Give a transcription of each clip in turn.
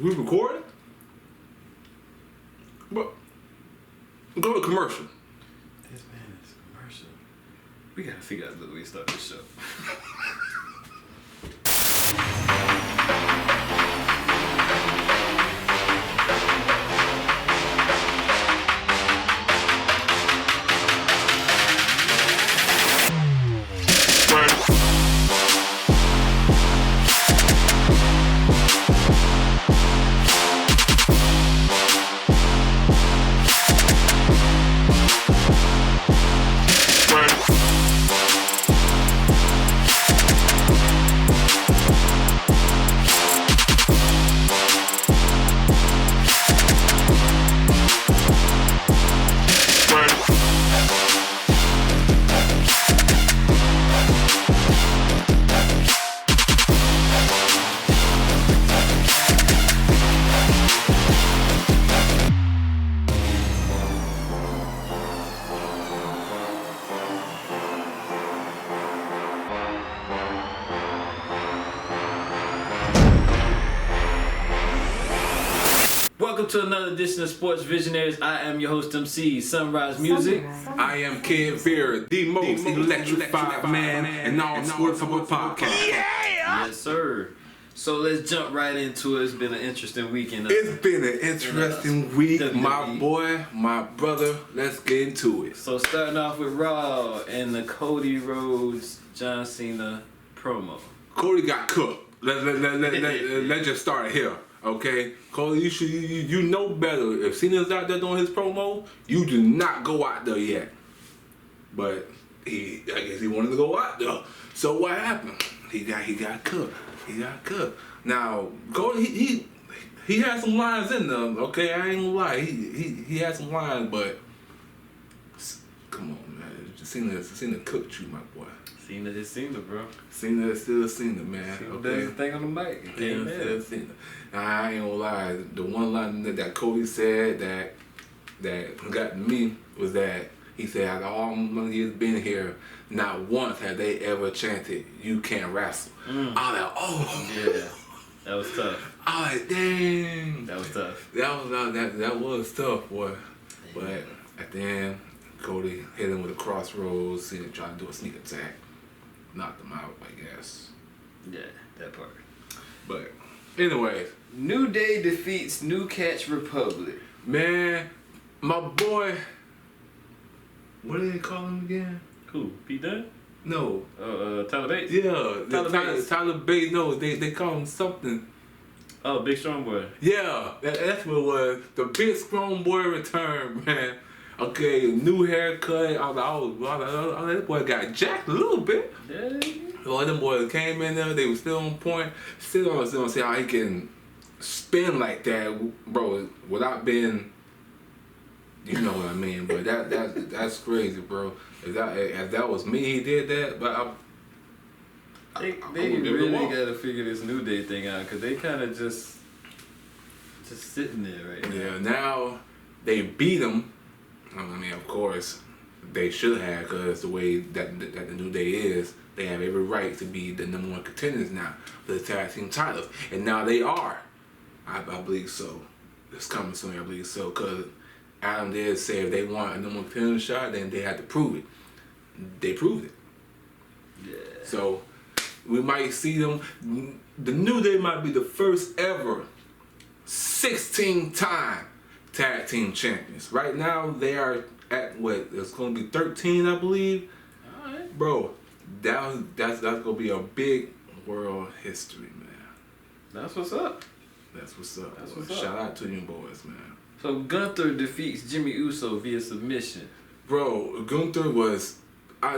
We recording? But go to commercial. This man is a commercial. We gotta figure out the way we start this show. Welcome to another edition of Sports Visionaries. I am your host MC, Sonrize Music. I am Kid Viera, the most electrified man in all sports podcast. Yeah! Yes, sir. So let's jump right into it. It's been an interesting weekend. It's been an interesting week, WWE. My boy, my brother. Let's get into it. So starting off with Raw and the Cody Rhodes, John Cena promo. Cody got cooked. Let's just start here. Okay, Cody, you know better. If Cena's out there doing his promo, you do not go out there yet. But I guess he wanted to go out there. So what happened? He got cooked. He got cooked. Now Cody, he had some lines in there. Okay, I ain't gonna lie. He had some lines, but come on, man. Cena cooked you, my boy. Cena is Cena, bro. Cena is still Cena, man. Cena does his thing on the mic. Cena is Cena. Now, I ain't gonna lie. The one line that Cody said that got to me was that he said, "After all my years been here, not once have they ever chanted, 'You can't wrestle.'" I was like, "Oh, yeah, that was tough." I was like, "Dang, that was tough." That was tough, boy." But at the end, Cody hit him with a crossroads. Cena tried to do a sneak attack. Knocked him out, I guess. Yeah, that part. But anyways, New Day defeats New Catch Republic. Man, my boy. What do they call him again? Who? Pete Dunne? No. Tyler Bates? Yeah, Tyler Bates. No, they call him something. Oh, Big Strong Boy. Yeah, that's what it was. The Big Strong Boy return, man. Okay, new haircut. All that boy got jacked a little bit. Yeah. All them boys came in there. They were still on point. Still don't see how he can spin like that, bro, without being. You know what I mean? But that's crazy, bro. If that was me, he did that. But they really gotta figure this New Day thing out, because they kind of just sitting there right now. Yeah. Now they beat him. I mean, of course, they should have, because the way that the New Day is, they have every right to be the number one contenders now for the tag team titles. And now they are. I believe so. It's coming soon, I believe so, because Adam did say if they want a number one contender shot, then they had to prove it. They proved it. Yeah. So we might see them. The New Day might be the first ever 16-time tag team champions. Right now they are at what? It's going to be 13, I believe. All right, bro. That's going to be a big world history, man. That's what's up. That's what's up. That's boy. what's up. Shout out to you boys, man. So Gunther defeats Jimmy Uso via submission. Bro, Gunther was.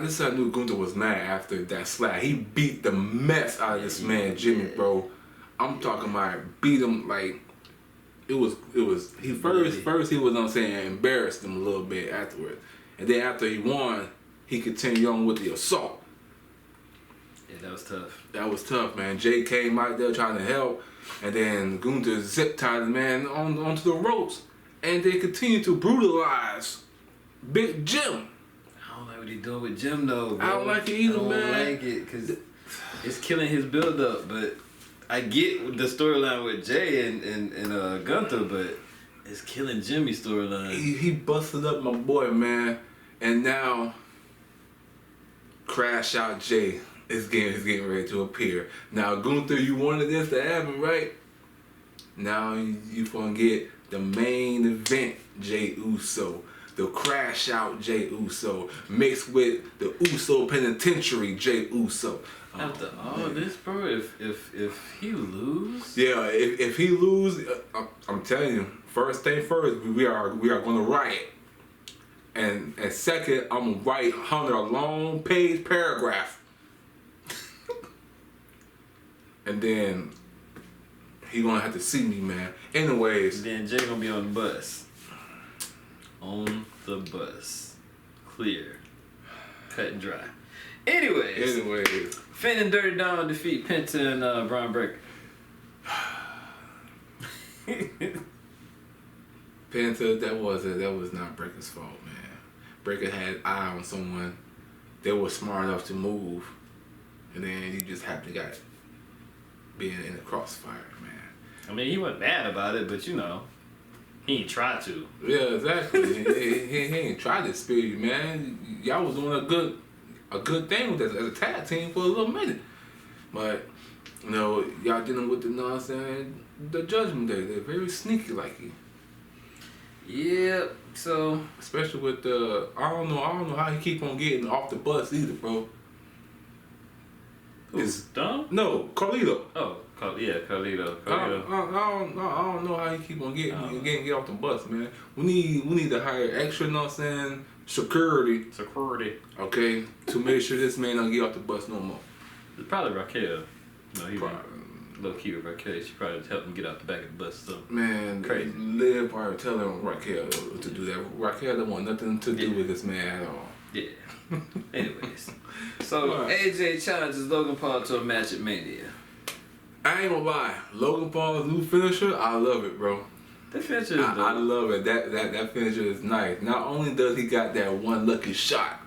This is how I knew Gunther was mad after that slap. He beat the mess out of this man, Jimmy, bro. I'm talking about beat him like. It was he first he was saying embarrassed him a little bit afterwards. And then after he won, he continued on with the assault. Yeah, that was tough. That was tough, man. Jay came out there trying to help, and then Gunther zip tied the man onto the ropes, and they continued to brutalize Big Jim. I don't like what he doing with Jim though, bro. I don't like it either, man. I don't like it, because it's killing his build up, but I get the storyline with Jay and Gunther, but it's killing Jimmy's storyline. He busted up my boy, man, and now Crash Out Jay is getting ready to appear. Now Gunther, you wanted this to happen, right? Now you gonna get the main event Jay Uso, the Crash Out Jay Uso, mixed with the Uso Penitentiary Jay Uso. After all this, bro, if he lose, yeah, if he lose, I'm telling you, first thing first, we are gonna riot, and second, I'm gonna write under a long page paragraph, and then he gonna have to see me, man. Anyways, then Jay gonna be on the bus. On the bus, clear, cut and dry. Anyways. Finn and Dirty Dom defeat Penta and Braun Breaker. Penta, that was not Breaker's fault, man. Breaker had eye on someone. They were smart enough to move, and then he just happened to got being in the crossfire, man. I mean, he wasn't bad about it, but you know, he ain't tried to. Yeah, exactly. he ain't tried to spear you, man. Y'all was doing a good thing with this as a tag team for a little minute, but you know, y'all dealing with the nonsense. The Judgment Day, they're very sneaky like you. Yeah, so especially with the I don't know how he keep on getting off the bus either, bro. It's Dom? No, Carlito. Oh, Carlito. I don't know how he keep on getting off the bus, man. We need to hire extra, you know what I'm saying, security. Okay, to make sure this man don't get off the bus no more. It's probably Raquel. No, he low key with Raquel. She probably helped him get out the back of the bus. So man, crazy. Liv probably telling Raquel to do that. Raquel don't want nothing to do with this man at all. Yeah. Anyways, so AJ challenges Logan Paul to a match at Mania. I ain't gonna lie, Logan Paul's new finisher, I love it, bro. That finisher is I love it. That finisher is nice. Not only does he got that one lucky shot,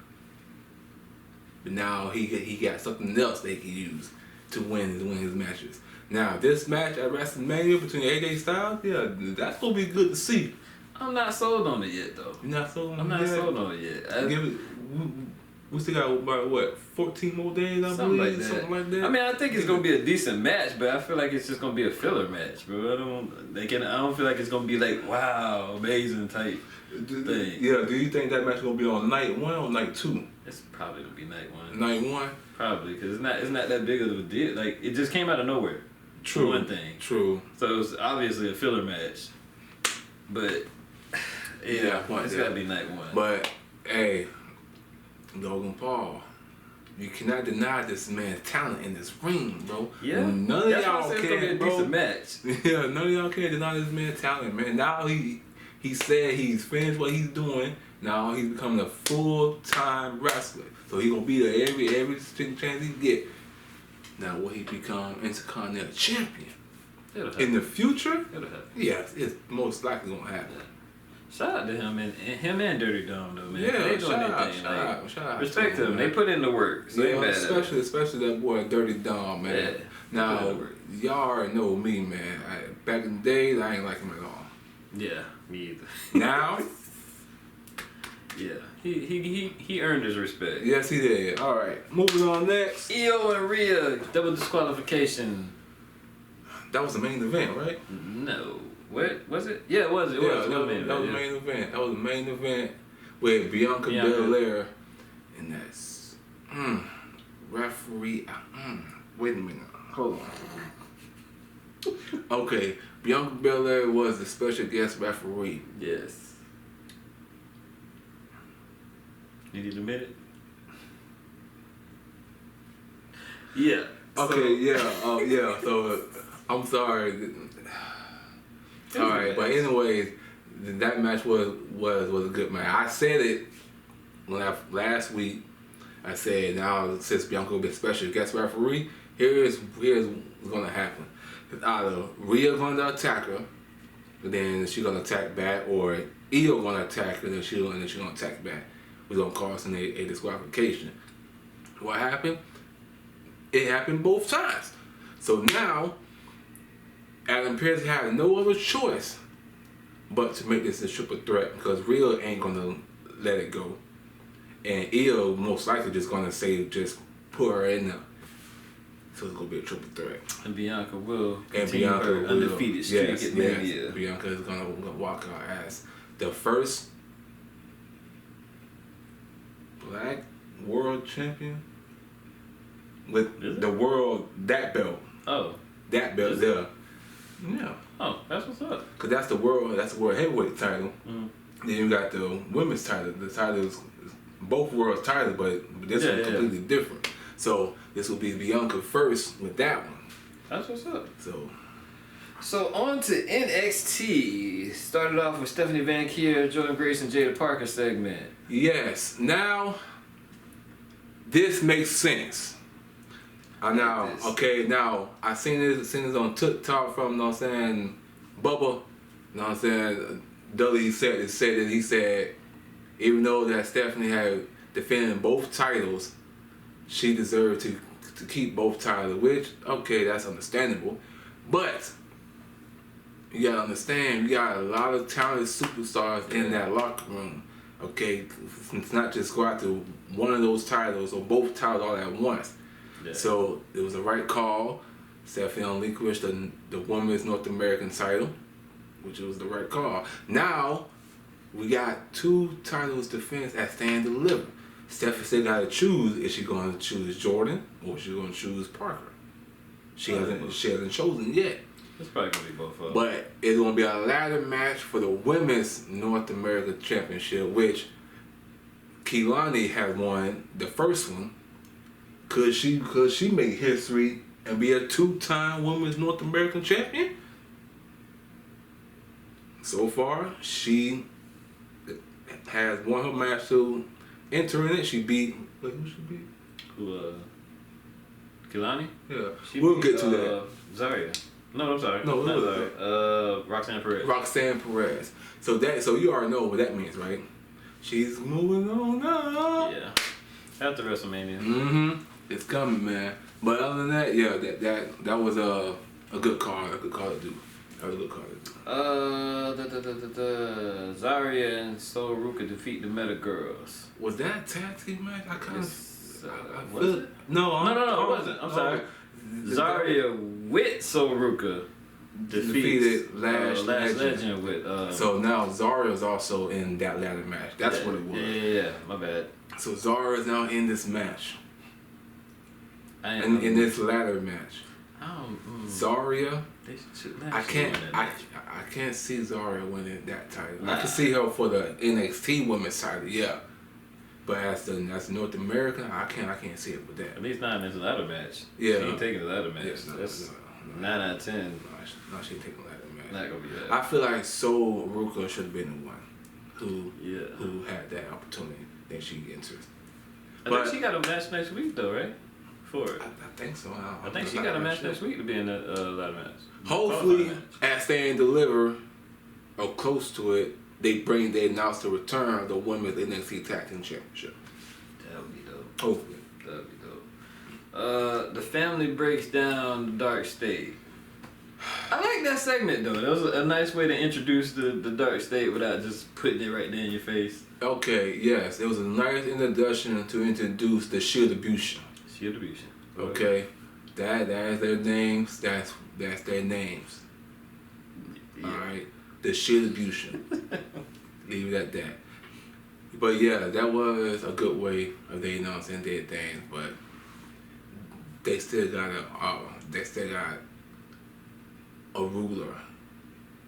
but now he got something else they can use to win his matches. Now this match at WrestleMania between AJ Styles, yeah, that's gonna be good to see. I'm not sold on it yet, though. You're not sold on it? I'm not sold on it yet. We still got about what 14 more days, I believe, something like that. I mean, I think it's gonna be a decent match, but I feel like it's just gonna be a filler match, bro. I don't feel like it's gonna be like wow, amazing type thing. Yeah, do you think that match is gonna be on night 1 or night 2? It's probably gonna be night 1. Night 1? Probably, because it's not that big of a deal. Like it just came out of nowhere. True. One thing. True. So it was obviously a filler match, but yeah, it's gotta be night 1. But hey, Logan Paul, you cannot deny this man's talent in this ring, bro. Yeah, none of y'all can, bro. Decent match. Yeah, none of y'all can deny this man's talent, man. Now he said he's finished what he's doing. Now he's becoming a full-time wrestler, so he gonna be there every chance he get. Now will he become Intercontinental Champion in the future? It'll happen. Yes, it's most likely gonna happen. Yeah. Shout out to him and Dirty Dom though, man. Yeah, they doing their thing. Shout out. Respect to them. They put in the work. So yeah, especially that boy Dirty Dom, man. Yeah. Now y'all already know me, man. Back in the days, I ain't like him at all. Yeah, me either. Now, yeah, he earned his respect. Yes, he did. All right, moving on next. Io and Rhea double disqualification. That was the main event, right? No. What was it? Yeah, it was. That was the main event. That was the main event with Bianca Belair, and that's referee. Wait a minute. Hold on. Okay, Bianca Belair was the special guest referee. Yes. You need a minute? Yeah. Okay. Yeah. So I'm sorry. All right, but anyways, that match was a good match. I said it last week. I said now since Bianca will be a special guest referee, here's what's gonna happen. It's either Rhea gonna attack her, and then she's gonna attack back, or Io gonna attack her, and then she's gonna attack back. We're gonna cause a disqualification. What happened? It happened both times. So now Adam Pearce had no other choice but to make this a triple threat because Rhea ain't gonna let it go, and Io most likely just gonna say just put her in there. So it's gonna be a triple threat. And Bianca will continue her undefeated streak at Mania. Bianca is gonna walk her ass. The first Black World Champion with the world that belt. Oh, that belt there. Yeah. Oh, that's what's up. Cause that's the world heavyweight title. Mm. Then you got the women's title. The title is both world titles, but this one's completely different. So this will be Bianca first with that one. That's what's up. So on to NXT. Started off with Stephanie Van Kier, Jordan Grace, and Jada Parker segment. Yes. Now this makes sense. Now I seen this on TikTok from, you know what I'm saying, Bubba, you know what I'm saying, Dudley said that he said even though that Stephanie had defended both titles, she deserved to keep both titles, which, okay, that's understandable. But you gotta understand, you got a lot of talented superstars in that locker room. Okay, it's not just go out to one of those titles or both titles all at once. Yeah. So it was the right call. Stephanie relinquished the women's North American title, which was the right call. Now we got two titles defense at Stand and Deliver. Stephanie still got to choose. Is she going to choose Jordan or is she going to choose Parker? She hasn't chosen yet. It's probably going to be both of them. But it's going to be a ladder match for the women's North American Championship, which Kehlani has won the first one. Could she make history and be a two-time women's North American champion? So far, she has won her match to enter in it. She beat. Wait, who she beat? Kehlani? Yeah. We'll get to that. Zaria. No, I'm sorry. No, not Zaria. Roxanne Perez. Roxanne Perez. So you already know what that means, right? She's moving on up. Yeah. After WrestleMania. Mm-hmm. It's coming, man. But other than that, yeah, that was a good call. A good call to do. That was a good call to do. Zaria and Sol Ruka defeat the Meta Girls. Was that a tag team match? I kind of. Was it? No, it wasn't. I'm sorry. Zaria with Sol Ruka defeated Last Legend with. So now Zaria's also in that ladder match. That's what it was. Yeah, my bad. So Zara is now in this match. In this ladder match. Zaria. I can't see Zaria winning that title. Nah. I can see her for the NXT Women's title, yeah. But as North American, I can't see it with that. At least not in this ladder match. Yeah. She ain't taking the ladder match. Yeah, that's 9 out of 10. No, she ain't taking the ladder match. Not gonna be that. I feel like Sol Ruka should have been the one who had that opportunity that she entered. I think she got a match next week though, right? For it. I think so. I think she got a match next week to be in that ladder match. Hopefully, as Stand and Deliver or close to it, they announce the return of the women's NXT Tag Team Championship. That would be dope. Hopefully. That would be dope. The family breaks down the Dark State. I like that segment though. That was a nice way to introduce the Dark State without just putting it right there in your face. Okay, yes. It was a nice introduction to introduce the Shield Abusion. Okay, that is their names. That's their names. Yeah. All right, the Shield Abusion. Leave it at that. But yeah, that was a good way of they announcing their things. But they still got a ruler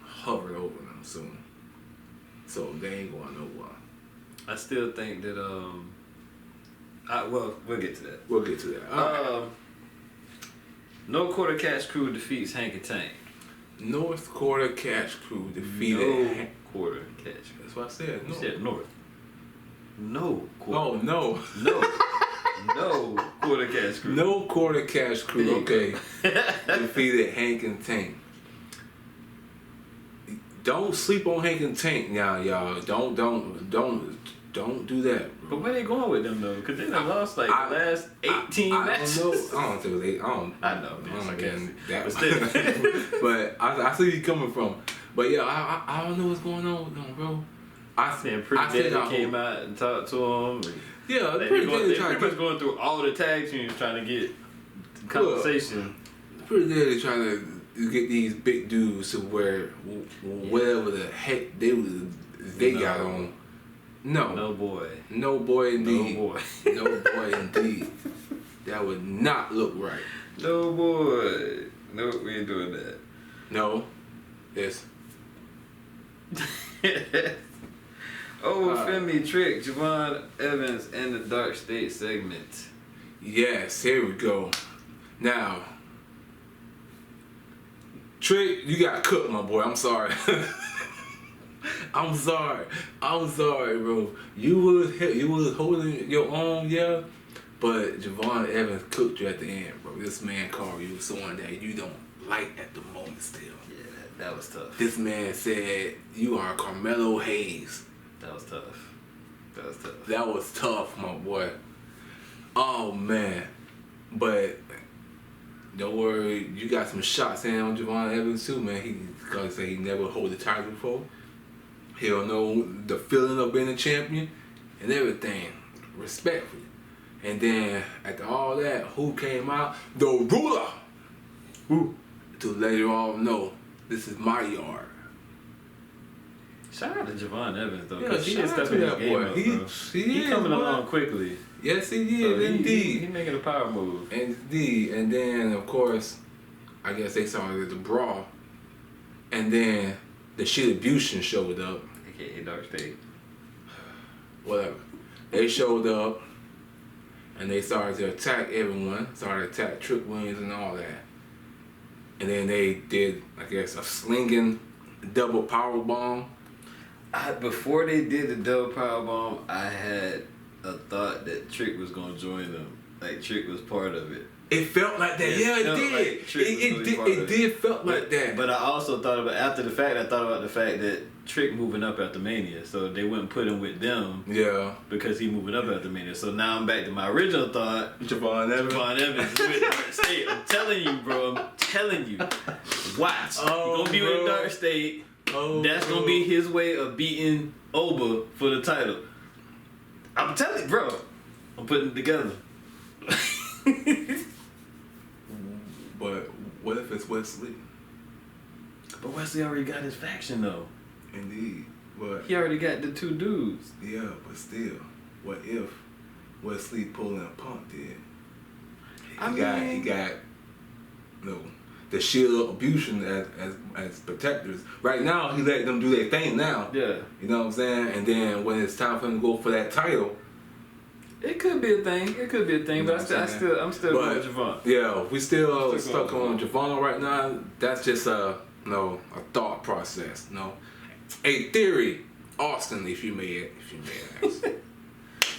hovering over them soon. So they ain't going nowhere. I still think that we'll get to that. We'll get to that. No Quarter Cash Crew defeats Hank and Tank. North Quarter Cash Crew defeated Quarter Cash. That's what I said. You said North. No Quarter. Oh no. No Quarter Cash Crew. No Quarter Cash Crew. Okay. Defeated Hank and Tank. Don't sleep on Hank and Tank now, y'all. Don't Don't do that, bro. But where they going with them though? Because they done lost like the last 18 matches. I don't know. I don't think it was 8. I know. That. But still. But I see where you coming from. But yeah, I don't know what's going on with them, bro. Pretty Deadly came out and talked to him. Yeah, they pretty much going through all the tag teams trying to get conversation. Pretty Deadly trying to get these big dudes to wear whatever the heck they got on. No boy indeed. No boy indeed. That would not look right. No boy. No, we ain't doing that. No. Yes. Femi Trick, Javon Evans, and the Dark State segment. Yes, here we go. Now, Trick, you got cooked, my boy. I'm sorry. I'm sorry, bro. You was holding your own, yeah, but Javon Evans cooked you at the end, bro. This man called you someone that you don't like at the moment still. Yeah, that was tough. This man said you are Carmelo Hayes. That was tough. That was tough, my boy. Oh man, but don't worry, you got some shots in on Javon Evans too, man. He gonna say he never hold the title before. He'll know the feeling of being a champion and everything, respectfully. And then after all that, who came out? The ruler. Who? To let you all know, this is my yard. Shout out to Javon Evans though, Yeah, because he is stepping his game up, bro. He coming along quickly. Yes, he did, so indeed. He making a power move. Indeed. And then, of course, I guess they started the brawl. And then the Shitabution showed up. AKA Dark State. Whatever. They showed up and they started to attack everyone. Started to attack Trick Williams and all that. And then they did, I guess, a slinging double power bomb. Before they did the double power bomb, I had a thought that Trick was gonna join them. Like Trick was part of it. It felt like that. Yeah, it did. Like it did felt like that. But I also thought about after the fact. I thought about the fact that Trick moving up after Mania, so they wouldn't put him with them. Yeah. Because he moving up after Mania. So now I'm back to my original thought. Javon Evans with Dark State. I'm telling you, bro. I'm telling you. Watch. Oh, He's gonna be with Dark State. Oh, that's gonna be his way of beating Oba for the title. I'm telling you, bro. I'm putting it together. But what if it's Wesley? But Wesley already got his faction though. Indeed. But he already got the two dudes. Yeah, but still, what if Wesley pulling a Punk did? He got the shield of Abusion as protectors. Right now, he let them do their thing now. Yeah. You know what I'm saying? And then when it's time for him to go for that title, it could be a thing. But I'm still going with Javon. Yeah, we still stuck on Javon right now. That's just a thought process. A theory, Austin, if you may ask.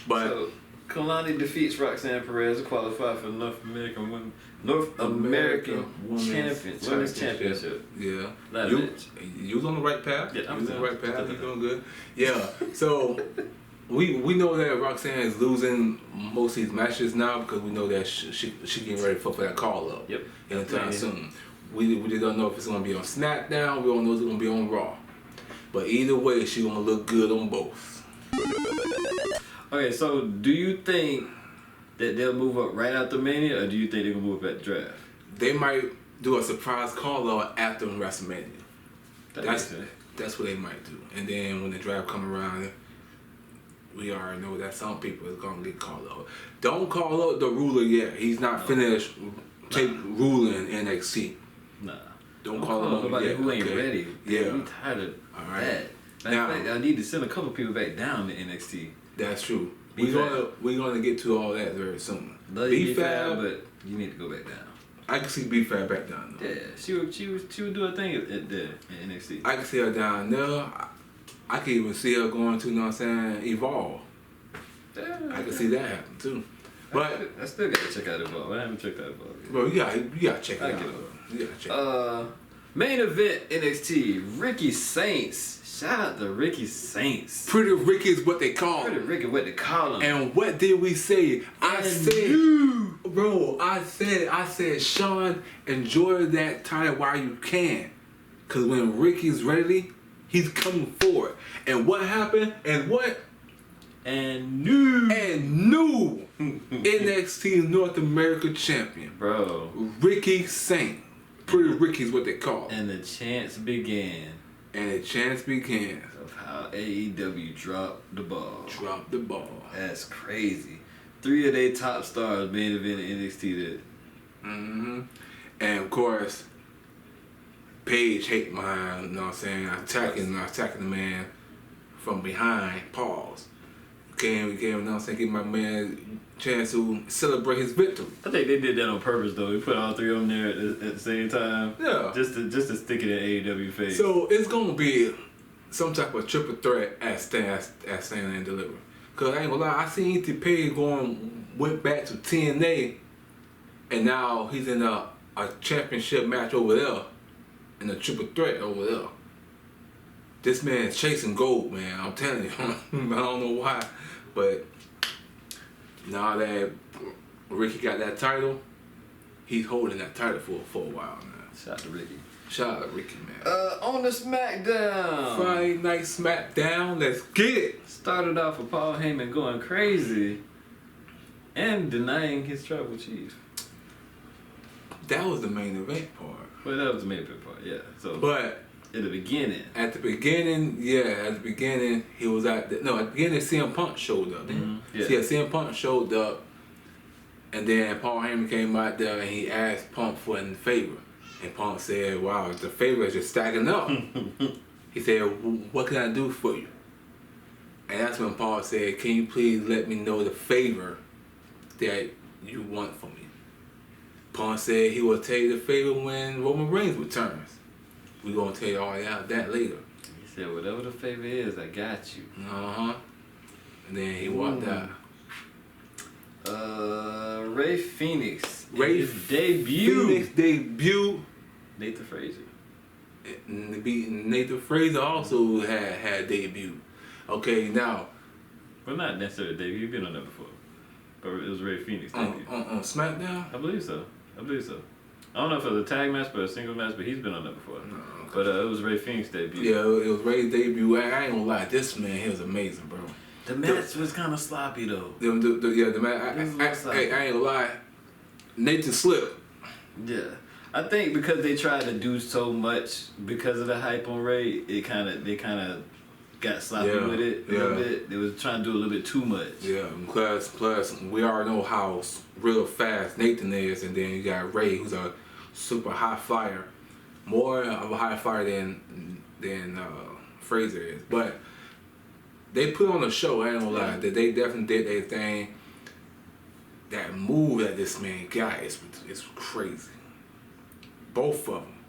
But so, Kalani defeats Roxanne Perez to qualify for North American Women's Championship. Yeah. You was on the right path. Yeah, you was on the right path. You're doing good. Yeah. So we know that Roxanne is losing most of these matches now because we know that she getting ready for that call up. Yep. Anytime soon. We just don't know if it's gonna be on SmackDown. We don't know if it's gonna be on Raw. But either way, she gonna look good on both. Okay, so do you think that they'll move up right after Mania, or do you think they're gonna move up at the draft? They might do a surprise call out after WrestleMania. That's what they might do. And then when the draft come around, we already know that some people is gonna get called out. Don't call out the ruler yet. He's not finished ruling NXT. Nah. Don't call him nobody yet. Who ain't ready. Yeah. We tired of right. that. Now, I need to send a couple people back down to NXT. That's true. We're gonna get to all that very soon. B-Fab, but you need to go back down. I can see B-Fab back down though. Yeah, she would do her thing at NXT. I can see her down there. I can even see her going to, you know what I'm saying, Evolve. Yeah, I can see that happen too. But I still gotta check out Evolve. I haven't checked out Evolve yet. Bro, you gotta check it out. You gotta check it out. Main event NXT. Ricky Saints. Shout out to Ricky Saints. Pretty Ricky is what they call him. Pretty Ricky, what they call him. And what did we say? I said, Sean, enjoy that time while you can. Because when Ricky's ready, he's coming forward. And what happened? And what? And new NXT North America champion. Bro. Ricky Saint. Pretty Ricky is what they call him. And the chance began. Of how AEW dropped the ball. That's crazy. 3 of their top stars main event in NXT did. And of course, Paige hate mine, you know what I'm saying? Attacking the man from behind. Pause. You know what I'm saying? Give my man a chance to celebrate his victory. I think they did that on purpose though. We put all 3 of them there at the same time. Yeah. Just to stick it in AEW face. So it's gonna be some type of triple threat at Stand and Deliver. Cause I ain't gonna lie, I seen E.T. Page went back to TNA, and now he's in a championship match over there, in a triple threat over there. This man's chasing gold, man. I'm telling you. I don't know why, but now that Ricky got that title, he's holding that title for a while now. Shout out to Ricky. Shout out to Ricky, man. On the SmackDown. Friday Night Smackdown. Let's get it. Started off with Paul Heyman going crazy and denying his tribal chief. That was the main event part. Well, that was the main event part, yeah. So, but at the beginning, he was at the beginning CM Punk showed up. Yeah. CM Punk showed up, and then Paul Heyman came out there and he asked Punk for a favor. And Punk said, wow, the favor is just stacking up. He said, what can I do for you? And that's when Paul said, can you please let me know the favor that you want from me? Punk said he will tell you the favor when Roman Reigns returns. We're going to tell you all that later. He said, whatever the favor is, I got you. And then he walked out. Ray Phoenix. Phoenix debut. Nathan Frazier. Nathan Frazier also had debut. Okay, now. Well, not necessarily debut. You've been on that before. But it was Ray Phoenix debut. On SmackDown? I believe so. I don't know if it was a tag match or a single match, but he's been on that before. No, okay. But it was Ray Phoenix debut. Yeah, it was Ray's debut. I ain't gonna lie, this man, he was amazing, bro. The match was kind of sloppy though. The match. I ain't gonna lie, Nathan slipped. Yeah, I think because they tried to do so much because of the hype on Ray, they kind of got sloppy with it a little bit. They was trying to do a little bit too much. Yeah, plus we already know how real fast Nathan is, and then you got Ray, who's a super high flyer, more of a high flyer than Fraser is. But they put on a show. I ain't gonna lie, that they definitely did their thing. That move that this man got is crazy. Both of them.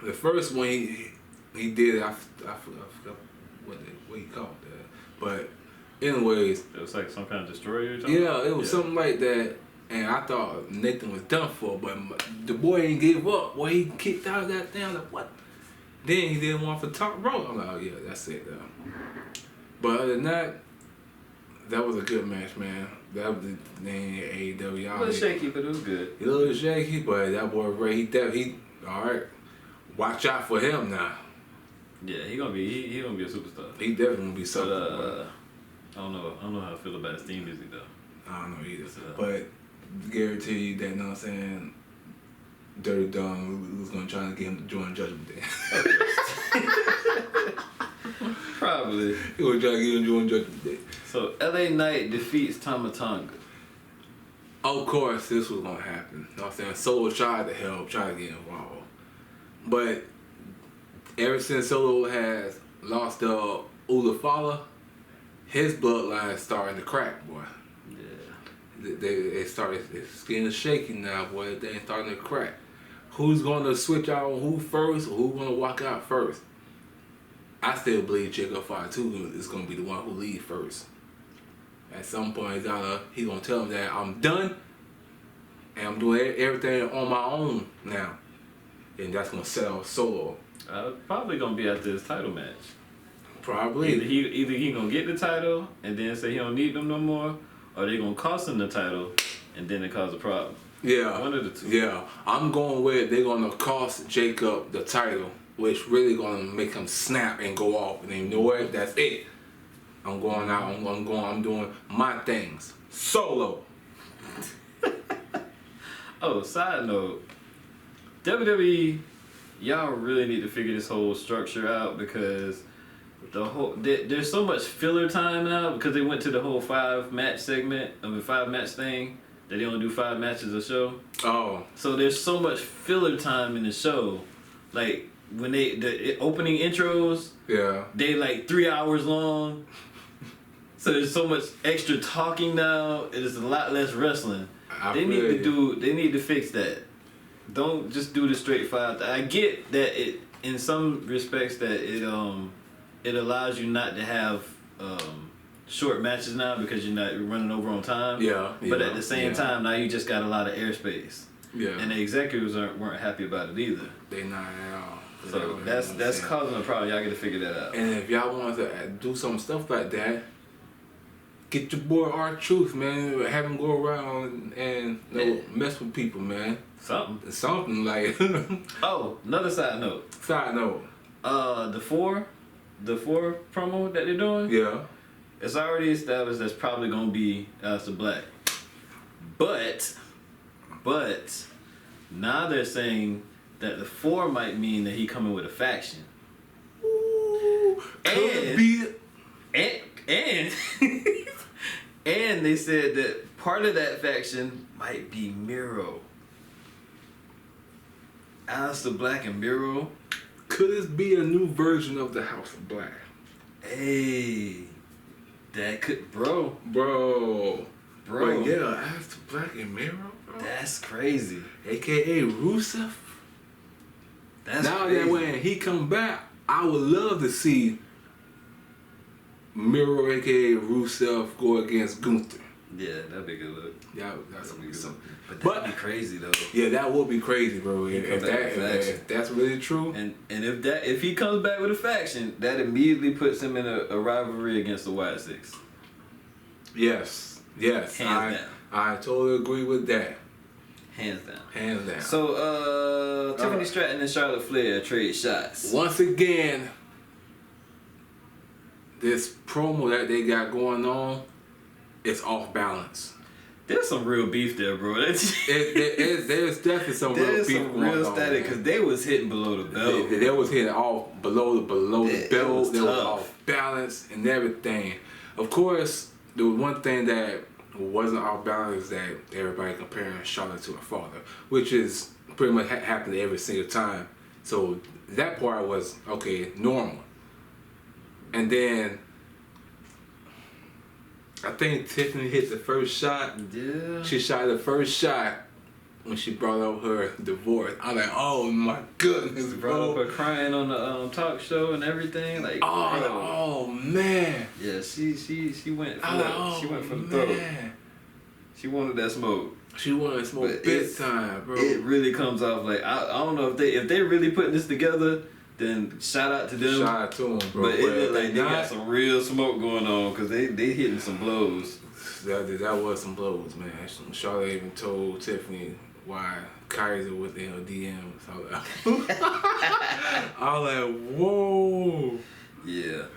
The first one he did, I forgot what he called that. But anyways, it was like some kind of destroyer. It was something like that. And I thought Nathan was done for, but the boy ain't give up. Boy, he kicked out of that thing. Like, what? Then he did one for top rope. I'm like, oh yeah, that's it though. But other than that was a good match, man. That was the name of AEW. A little shaky, but it was good. A little shaky, but that boy Ray, he all right. Watch out for him now. Yeah, he gonna be a superstar. He definitely gonna be something. But, I don't know how I feel about his theme music though. I don't know either. But guarantee you that, you know what I'm saying, Dirty Dom was gonna try to get him to join Judgment Day. Probably. He was trying to get him to join Judgment Day. So LA Knight defeats Tama Tonga. Of course, this was gonna happen. You know what I'm saying? Solo tried to help, tried to get involved. But ever since Solo has lost the Ulafala, his bloodline starting to crack, boy. Yeah. They started, it's getting shaky now, boy. They starting to crack. Who's gonna switch out on who first, or who's gonna walk out first? I still believe Jacob Fatu is gonna be the one who leads first. At some point, he's gonna tell him that I'm done and I'm doing everything on my own now. and that's gonna sell Solo. Probably gonna be after his title match. Probably. Either he gonna get the title and then say he don't need them no more, or they gonna cost him the title and then it cause a problem. Yeah. One of the two. Yeah. I'm going with they're gonna cost Jacob the title, which really gonna make him snap and go off. And you know what? That's it. I'm going out. I'm doing my things. Solo. Oh, side note. WWE, y'all really need to figure this whole structure out because there's so much filler time now because they went to the whole 5-match segment of the 5-match thing. They only do 5 matches a show. Oh. So there's so much filler time in the show. Like when the opening intros, Yeah. they like 3 hours long. So there's so much extra talking now. It is a lot less wrestling. They need to fix that. Don't just do the straight 5. I get that it in some respects that it allows you not to have short matches now because you're not running over on time. Yeah. But at the same time, now you just got a lot of airspace. Yeah. And the executives weren't happy about it either. They not at all. So that's causing a problem. Y'all got to figure that out. And if y'all want to do some stuff like that, get your boy R-Truth, man. Have him go around and mess with people, man. Something like. Oh, another side note. Side note. The four promo that they're doing. Yeah. It's already established that's probably gonna be Aleister Black. But now they're saying that the 4 might mean that he coming with a faction. Ooh, could be. And and they said that part of that faction might be Miro. Aleister Black and Miro. Could this be a new version of the House of Black? Hey, that could, bro. But yeah, Aleister Black and Miro, bro. That's crazy. AKA Rusev. That's now crazy. That when he come back, I would love to see Miro, aka Rusev, go against Gunther. Yeah, that'd be a good look. That's gonna be something. But that'd be crazy though. Yeah, that would be crazy, bro. If that's really true. And if he comes back with a faction, that immediately puts him in a rivalry against the White Six. Yes. Hands down. I totally agree with that. Hands down. So Tiffany Stratton and Charlotte Flair trade shots. Once again, this promo that they got going on is off balance. There's some real beef there, bro. There's definitely some real beef going on. There's some real static because they was hitting below the belt. They was hitting off below the belt. They were off balance and everything. Of course, there was one thing that wasn't off balance is that everybody comparing Charlotte to her father, which is pretty much happening every single time. So that part was normal. And then I think Tiffany hit the first shot. Yeah. She shot the first shot when she brought up her divorce. I'm like, oh my goodness, bro. Brought up her crying on the talk show and everything. Like, oh man. Yeah, she went for she went for the throat. She wanted that smoke. She wanted smoke big time, bro. It really comes off like I don't know if they really putting this together. Then shout out to them. Shout out to them, bro. But it looked like they got some real smoke going on because they hitting some blows. That was some blows, man. Charlotte even told Tiffany why Kaiser was in her DMs. I was like, whoa. Yeah.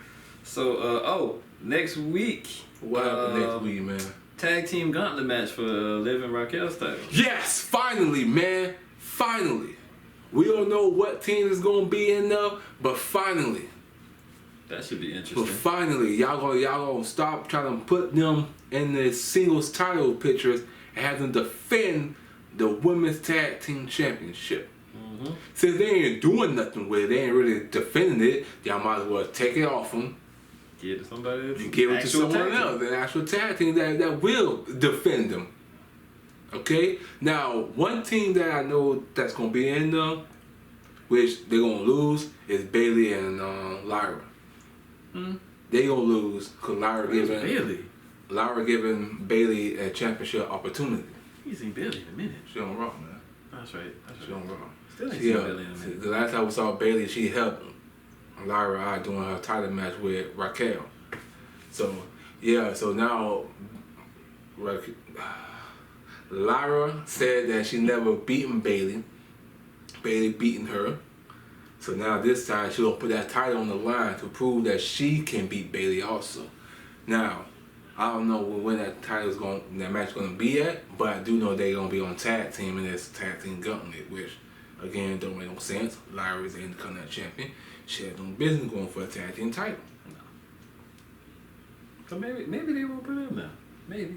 So, next week. What happened next week, man? Tag team gauntlet match for Liv and Raquel's title. Yes, finally, man. Finally. We don't know what team is gonna be in there, but finally. That should be interesting. But finally, y'all gonna stop trying to put them in the singles title pictures and have them defend the women's tag team championship. Mm-hmm. Since they ain't doing nothing with it, they ain't really defending it. Y'all might as well take it off them. Give it to somebody else. And give it to someone else, an actual tag team that will defend them. Okay? Now, one team that I know that's going to be in there, which they're going to lose, is Bayley and Lyra. They going to lose because Lyra giving Bayley a championship opportunity. He's seen Bayley in a minute. She on Raw, man. That's right. She on Raw. Still ain't seen Bailey in a minute. The last time we saw Bailey, she helped Lyra out doing her title match with Raquel. So yeah, so now Lyra said that she never beaten Bailey. Bailey beaten her. So now this time she gonna put that title on the line to prove that she can beat Bailey also. Now, I don't know when that match is gonna be at, but I do know they're gonna be on tag team in this tag team gauntlet, which again don't make no sense. Lyra is the Intercontinental Champion. She has no business going for a tag team title. No. So maybe they won't put him now. Maybe.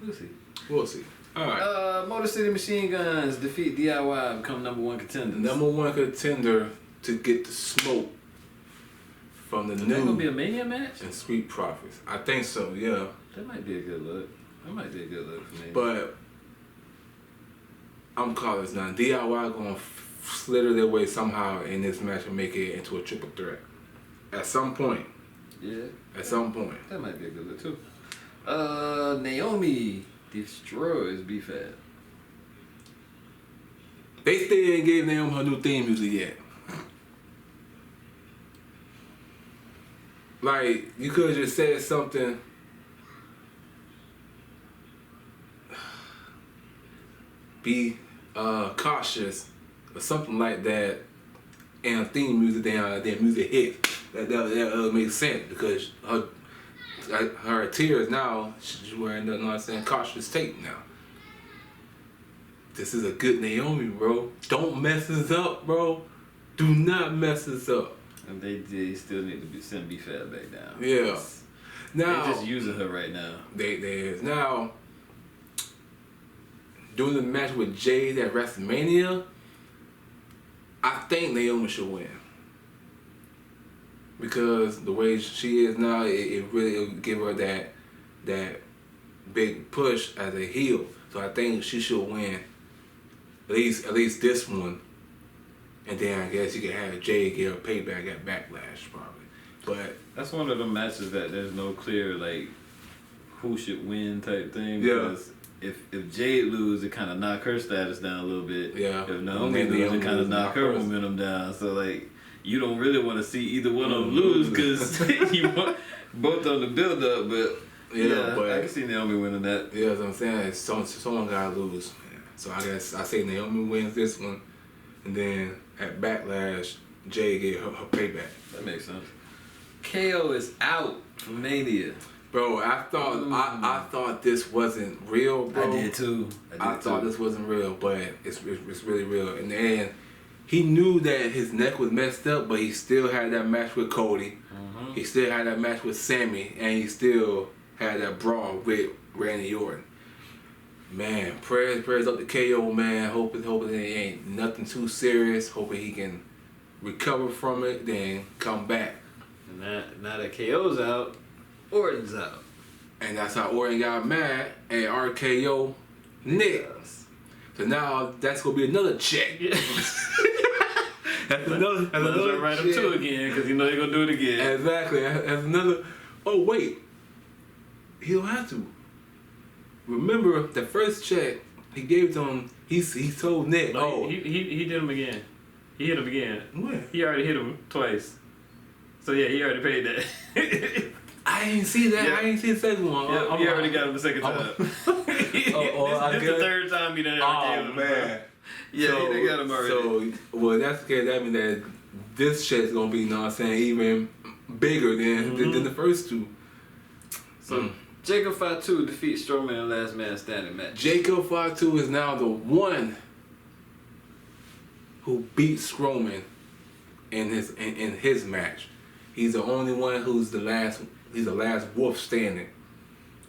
We'll see. We'll see. All right. Motor City Machine Guns defeat DIY, become #1 contenders. #1 contender to get the smoke from the Is new. that gonna be a Mania match? And Street Profits. I think so. Yeah. That might be a good look. That might be a good look for me. But I'm calling this now. DIY gonna slither their way somehow in this match and make it into a triple threat. At some point. Yeah. At some point. That might be a good look too. Naomi destroys B-Fab. They still ain't gave Naomi her new theme music yet. Like, you could have just said something. Be cautious or something like that. And theme music, their music hit. That makes sense because her tears now, she's wearing the cautious tape now. This is a good Naomi, bro. Don't mess this up, bro. Do not mess this up. And they still need to send B-Fab back down. Yeah. Now they're just using her right now. They is now doing the match with Jade at WrestleMania. I think Naomi should win because the way she is now, it really will give her that big push as a heel. So I think she should win at least this one, and then I guess you can have Jade get her payback at Backlash probably. But that's one of the matches that there's no clear like who should win type thing. Yeah. Because if Jade lose, it kind of knock her status down a little bit. Yeah. If Naomi lose, it kind of knock her momentum down. So like you don't really want to see either one of them lose because you want both of them to build up. But yeah, but I can see Naomi winning that. Yeah, that's what I'm saying. Someone gotta lose. So I guess I say Naomi wins this one, and then at Backlash, Jade get her payback. That makes sense. KO is out from Mania. Bro, I thought this wasn't real, bro. I did too. I thought this wasn't real, but it's really real. And then he knew that his neck was messed up, but he still had that match with Cody. Mm-hmm. He still had that match with Sammy, and he still had that brawl with Randy Orton. Man, prayers up to KO, man. Hoping it ain't nothing too serious. Hoping he can recover from it, then come back. And now that KO's out, Orton's out. And that's how Orton got mad at RKO Nick. So now that's gonna be another check. Yeah. That's another right up to again because you know they're gonna do it again. Exactly. That's another. Oh wait, he don't have to. Remember the first check he gave to him. He told Nick. No, he did him again. He hit him again. When? He already hit him twice. So yeah, he already paid that. I ain't see that. Yeah. I ain't see the second one. Yeah, he already got him the second time. This the third time he done ever gave him. Man. Yeah, so, he got him already. So, well, that's the case. That means that this shit's gonna be, you know what I'm saying, even bigger than the first two. So, Jacob Fatu defeats Strowman in last man standing match. Jacob Fatu is now the one who beat Strowman in his match. He's the only one who's the last. He's the last wolf standing.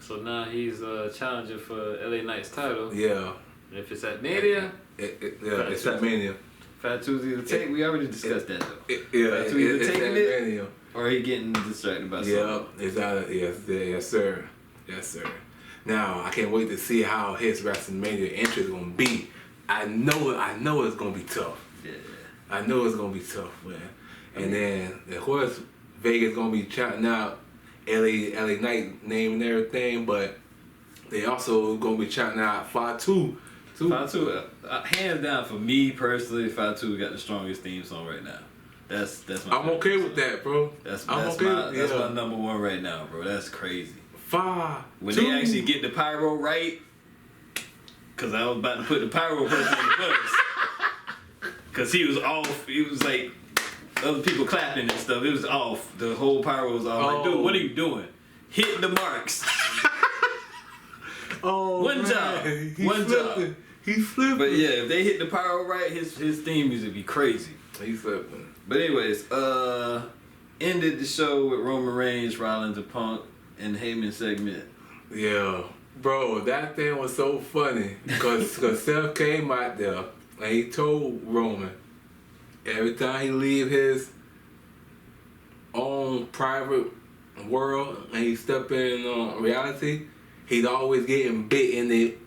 So now he's challenging for LA Knight's title. Yeah. If it's at Mania, it's at Mania. Fatu's either take. We already discussed that though. Fatu either taking it, Mania. or he getting distracted by something. Yeah, it's out. Yes, sir. Yes, sir. Now I can't wait to see how his WrestleMania entry is gonna be. I know it's gonna be tough. Yeah. I know it's gonna be tough, man. And then of course Vegas gonna be shouting out LA Knight name and everything, but they also gonna be shouting out Fatu 2. 5-2, hands down for me personally, 5-2 got the strongest theme song right now. That's my. I'm okay with that, bro. That's my number 1 right now, bro. That's crazy. 5. When 2. they actually get the pyro right, cause I was about to put the pyro person on the bus, cause he was off. He was like other people clapping and stuff. It was off. The whole pyro was off. Like, dude, what are you doing? Hit the marks. One job. He's flipping. But yeah, if they hit the pyro right, his theme music be crazy. He's flipping. But anyways, ended the show with Roman Reigns, Rollins, and Punk, and the Heyman segment. Yeah, bro, that thing was so funny because Seth came out there and he told Roman every time he leave his own private world and he step in reality, he's always getting bit in it.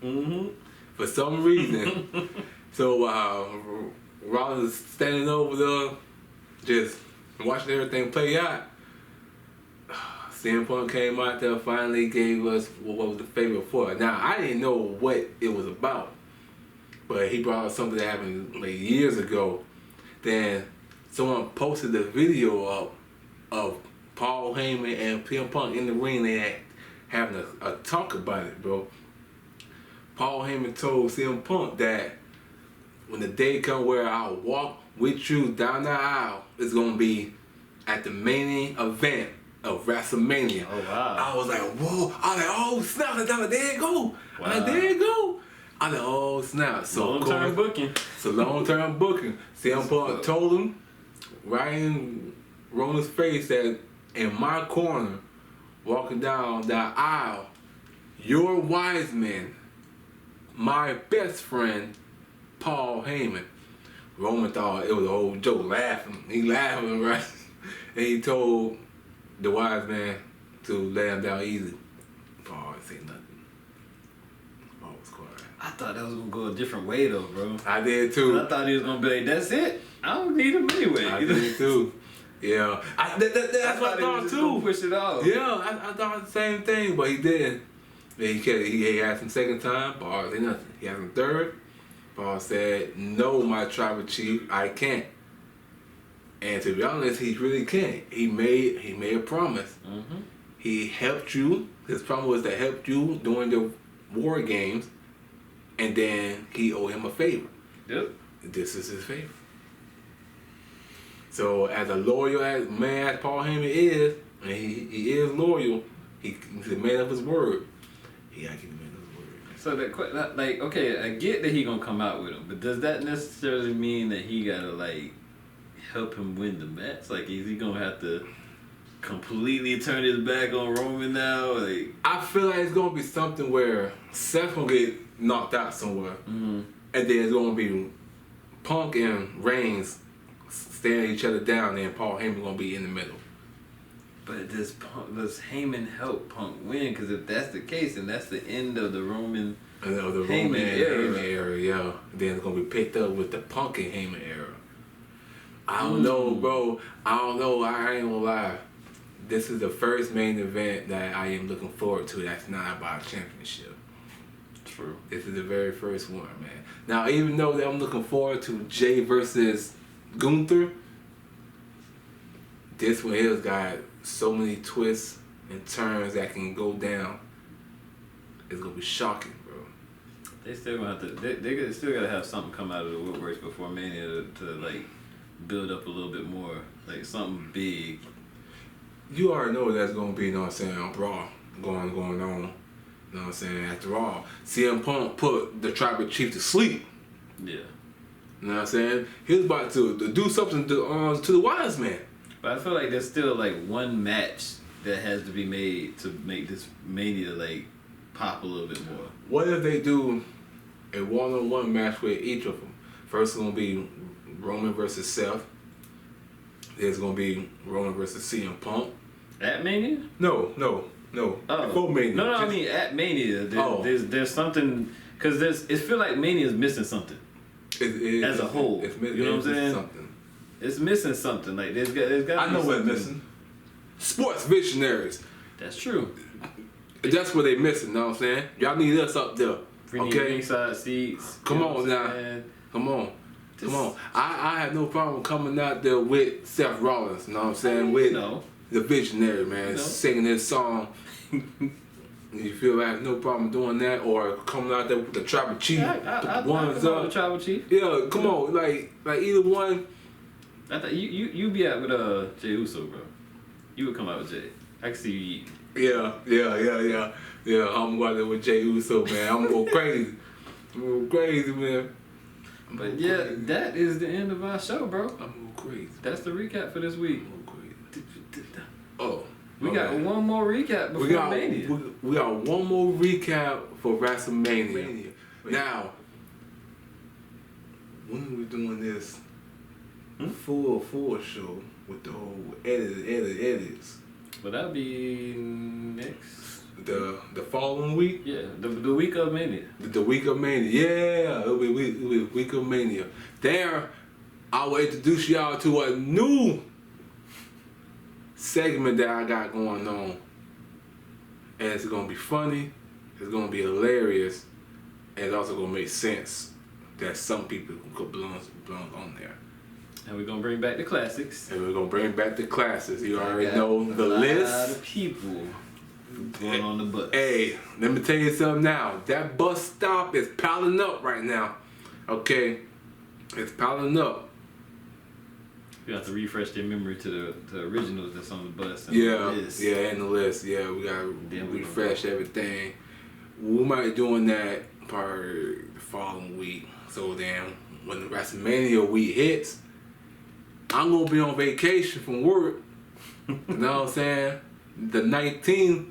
Mm-hmm. For some reason. So Rollins standing over there, just watching everything play out. CM Punk came out there, finally gave us what was the favorite for. Now, I didn't know what it was about, but he brought up something that happened like years ago. Then someone posted the video up of Paul Heyman and CM Punk in the ring. They had having a talk about it, bro. Paul Heyman told CM Punk that when the day come where I'll walk with you down the aisle, it's gonna be at the main event of WrestleMania. Oh wow! I was like, whoa! I was like, oh snap! There you go! Wow. Like, there you go! I was like, oh snap! So long-term booking. So long-term booking. CM Punk told him right in Roman's face that in my corner, walking down that aisle, your wise man, my best friend, Paul Heyman. Roman thought it was a whole joke, laughing. He laughing, right? And he told the wise man to lay him down easy. Paul didn't say nothing. Paul was quiet. I thought that was gonna go a different way though, bro. I did too. I thought he was gonna be like, that's it. I don't need him anyway. I did too. Yeah. That's what I thought too. Push it off. Yeah, I thought the same thing, but he didn't. He asked him second time, Paul said nothing. He asked him third. Paul said, no, my tribal chief, I can't. And to be honest, he really can't. He made a promise. Mm-hmm. He helped you. His promise was to help you during the war games, and then he owed him a favor. Yep. This is his favor. So as a loyal man as Paul Heyman is, and he is loyal, he's a man of his word. He gotta keep the man of his word. So that like, okay, I get that he gonna come out with him, but does that necessarily mean that he gotta like help him win the match? Like, is he gonna have to completely turn his back on Roman now? Like, I feel like it's gonna be something where Seth gonna get knocked out somewhere, and then it's gonna be Punk and Reigns staring each other down, and Paul Heyman gonna be in the middle. but does Heyman help Punk win? Because if that's the case, then that's the end of the Roman Heyman era, yeah. Then it's gonna be picked up with the Punk and Heyman era. I don't know, bro. I don't know. I ain't gonna lie. This is the first main event that I am looking forward to. That's not about a championship. True. This is the very first one, man. Now, even though that I'm looking forward to Jay versus Gunther, this one here's got so many twists and turns that can go down. It's gonna be shocking, bro. They still gonna have to. They still gotta have something come out of the woodworks before Mania to like build up a little bit more, like something big. You already know that's gonna be, you know what I'm saying, on Raw going on. You know what I'm saying? After all, CM Punk put the tribal chief to sleep. Yeah. You know what I'm saying? He was about to do something to the wise man. But I feel like there's still like one match that has to be made to make this Mania like pop a little bit more. What if they do a one-on-one match with each of them? First, it's gonna be Roman versus Seth. There's gonna be Roman versus CM Punk. At Mania? No. Oh. Before Mania. No, I mean at Mania. There's something, because it feel like Mania's missing something. As a whole. You know what I'm saying? Something. It's missing something. Like there's got. I know what it's missing. Sports Visionaries. That's true. That's what they missing. Know what I'm saying? Y'all need us up there. We need ringside seats. Come on now. Come on. Come on. I have no problem coming out there with Seth Rollins, you know what I'm saying? With the Visionary, man, singing this song. You feel like no problem doing that, or coming out there with the Tribal Chief. I the Tribal Chief. Yeah, come on, like either one. I thought you be out with Jey Uso, bro. You would come out with Jay. I can see you eating. Yeah. I'm going there with Jey Uso, man. I'm going crazy. I'm going crazy, man. But yeah, that is the end of our show, bro. I'm going crazy. That's the recap for this week. I'm going crazy. Oh. We got one more recap before Mania. We got one more recap for WrestleMania. Now, when are we doing this full show with the whole edits? Well, that'll be next. The following week? Yeah, the week of Mania. The week of Mania. Yeah, it'll be week of Mania. There, I will introduce y'all to a new segment that I got going on, and it's gonna be funny, it's gonna be hilarious, and it's also gonna make sense that some people could belong on there. And we're gonna bring back the classics. You already know the list. A lot of people going on the bus. Hey, let me tell you something now. That bus stop is piling up right now. Okay, it's piling up. You have to refresh their memory to the originals that's on the bus. And and the list. Yeah, we gotta refresh everything. We might be doing that probably the following week. So then, when the WrestleMania week hits, I'm gonna be on vacation from work. You know what I'm saying? The 19th.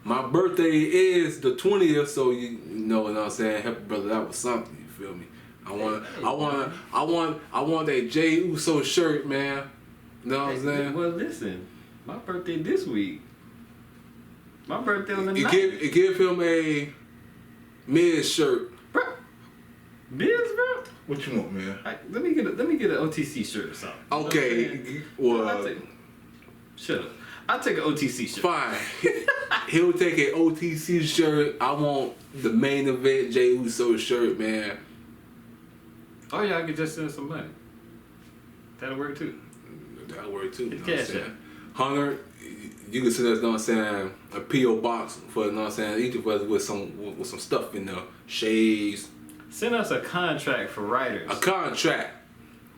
My birthday is the 20th, so you know what I'm saying. Happy brother, that was something. You feel me? I want that Jey Uso shirt, man. You know what I'm saying? Well, listen, my birthday this week. My birthday on the 9th. Give him a Miz shirt. Bro. Miz, bro? What you want, man? Let me get an OTC shirt or something. Okay. Well, shut up. I'll take an OTC shirt. Fine. He'll take an OTC shirt. I want the main event Jey Uso shirt, man. Oh yeah, I could just send some money. That'll work too. That'll work too. It's cash out. Hunter, you can send us, you know what I'm saying, a P.O. box for, you know what I'm saying, each of us with some stuff in there. Shades. Send us a contract for writers. A contract.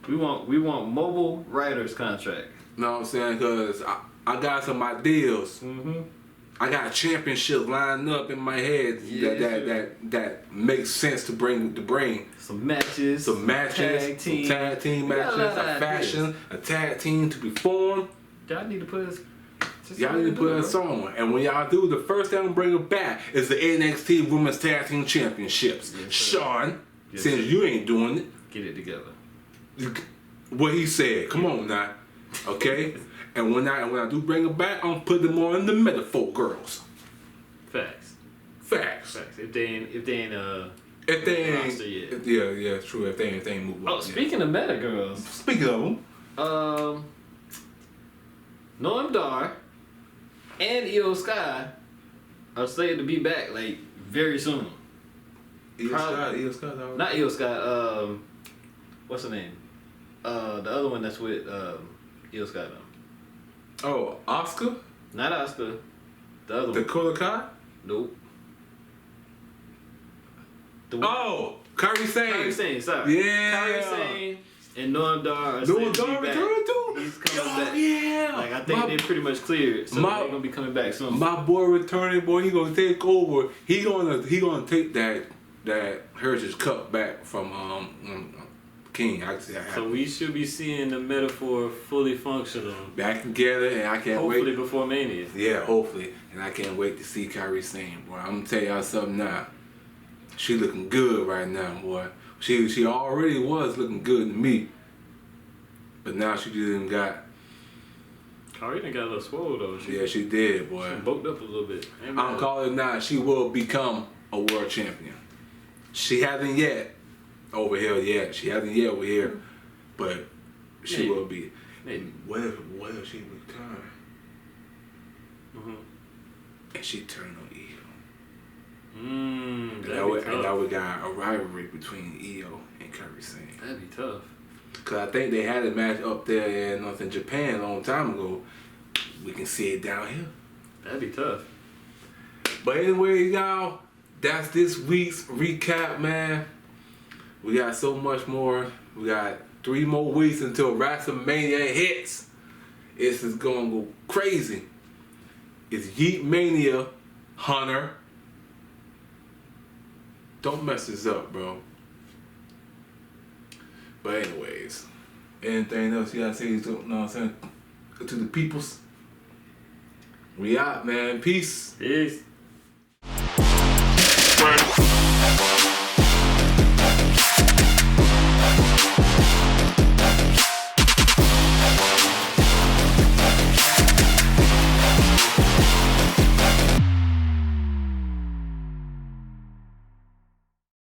We want mobile writers contract. You know what I'm saying? Because I got some ideas. Mm-hmm. I got a championship lined up in my head that makes sense to bring. Some matches. Tag team matches. A faction. A tag team to be formed. Y'all need to put us on. And when y'all do, the first thing I'm bringing back is the NXT Women's Tag Team Championships. Yes, Sean, since you ain't doing it, get it together. What he said. Come on now. Okay? And when I do bring it back, I'm putting them on the metaphor girls. Facts. If they ain't it's true. If they ain't moved. Oh, speaking of meta girls. Speaking of them, Noam Dar and Io Sky are slated to be back like very soon. Io Sky. Not Io Sky. What's her name? The other one that's with Io Sky though. Oh, Oscar? Not Oscar. The other one. Dakota Kai? Nope. Kairi Sane. Sorry. Yeah. Kairi Sane and Noam Dar are Noam Dar returned too? He's coming back. Yeah. Like, I think they're pretty much cleared, so they're gonna be coming back soon. My boy returning, boy, he gonna take over. He gonna take that Heritage Cup back from King. So we should be seeing the metaphor fully functional. Back together, and I can't wait. Hopefully before Mania. Yeah, hopefully. And I can't wait to see Kairi Sane, boy. I'm gonna tell y'all something now. She looking good right now, boy. She already was looking good to me. But now she just got... Kairi done got a little swole though. Yeah, she did, boy. She bulked up a little bit. I'm calling now. She will become a world champion. She hasn't yet over here yet. She hasn't yet over here. But she will be. Maybe. What if she returned? Mm-hmm. And she turned on evil? And now we got a rivalry between EO and Curry Sane. That'd be tough. Cause I think they had a match up there in Japan a long time ago. We can see it down here. That'd be tough. But anyway, y'all, that's this week's recap, man. We got so much more. We got 3 more weeks until WrestleMania hits. This is gonna go crazy. It's Yeet Mania, Hunter. Don't mess this up, bro. But anyways, anything else you gotta say to, you know what I'm saying, to the peoples? We out, man. Peace. Peace. Right.